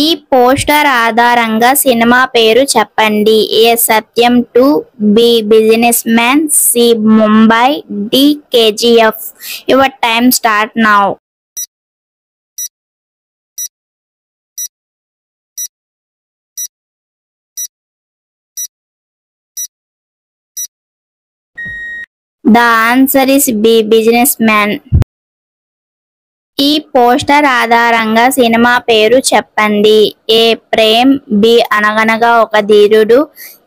ఈ పోస్టర్ ఆధారంగా సినిమా పేరు చెప్పండి. A Satyam 2, B businessman, C Mumbai, D KGF. Your time start now. The answer is B businessman. ఈ poster ఆధారంగా cinema పేరు చెప్పండి. ఏ ప్రేమ్, బి అనగనగా ఒక ధీరుడు,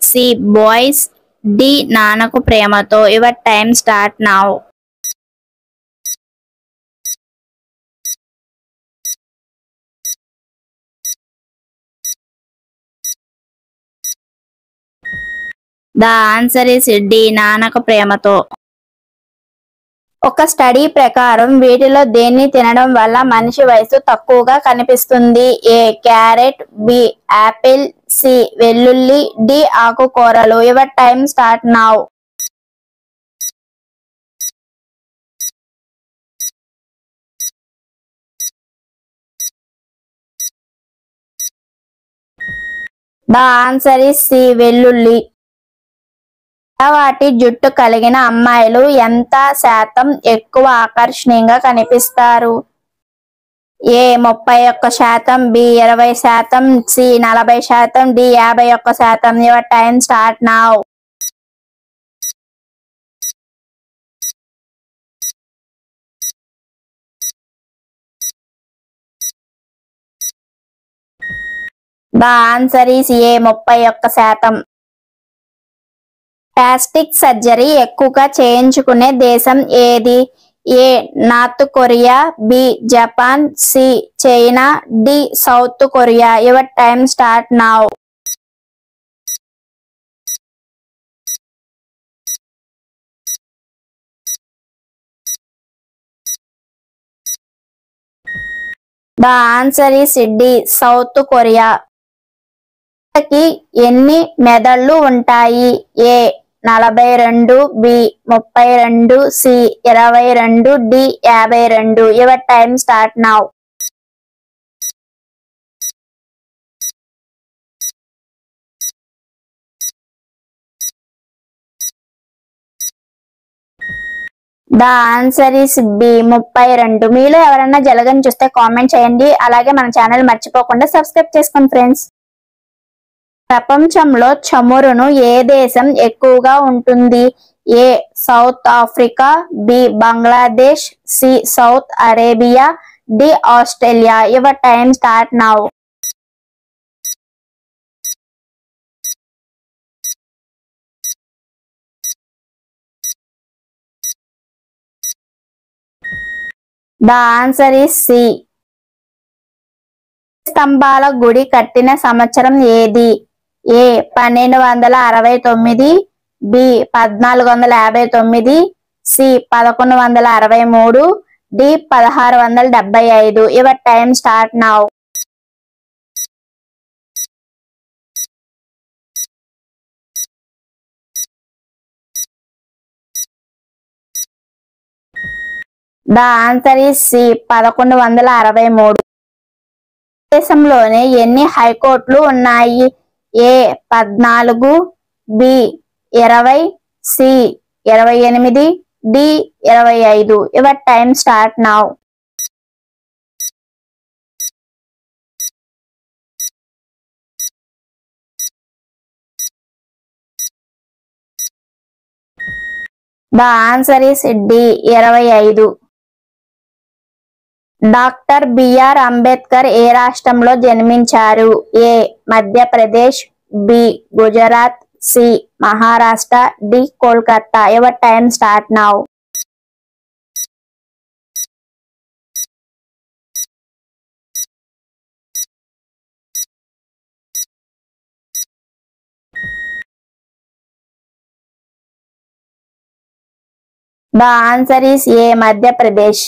సి బాయ్స్, డి నాన్నకు ప్రేమతో. Your time start now. The answer is D నాన్నకు ప్రేమతో. ఒక స్టడీ ప్రకారం వీటిలో దేన్ని తినడం వల్ల మనిషి వయసు తక్కువగా కనిపిస్తుంది. A carrot, B apple, C వెల్లుల్లి, డి ఆకుకూరలు. Your time start now. The answer is C వెల్లుల్లి. వాటి జుట్టు కలిగిన అమ్మాయిలు ఎంత శాతం ఎక్కువ ఆకర్షణీయంగా కనిపిస్తారు? A 31%, B 20%, C 40%, D 51%. Your time start now. The answer is A 31%. Plastic surgery ఎక్కువగా చేయించుకునే దేశం ఏది? A North Korea, B Japan, C China, D South Korea. Your time start now. The answer is D South Korea. ఎన్ని మెదళ్ళు ఉంటాయి? A 42, B 32, C 22, D 52. Your time start now. The answer is B 32. మీలో ఎవరైనా జలగని చూస్తే comment చేయండి. అలాగే మన channel మర్చిపోకుండా సబ్స్క్రైబ్ చేసుకోండి ఫ్రెండ్స్. ప్రపంచంలో చమురును ఏ దేశం ఎక్కువగా ఉంటుంది? A South Africa, B Bangladesh, C South Arabia, D Australia. Your time start now. The answer is C. స్తంభాల గుడి కట్టిన సంవత్సరం ఏది? A 1269, B 1459, C 1163, D 1675. Your time start now. The answer is C 1163. దేశంలోనే ఎన్ని హైకోర్టులు ఉన్నాయి? A 14, B 20, C 28, D 25. Your time start now. The answer is D 25. Doctor BR Ambedkar ఏ రాష్ట్రంలో జన్మించారు? A Madhya Pradesh, B Gujarat, C Maharashtra, D Kolkata. Your time start now. The answer is A Madhya Pradesh.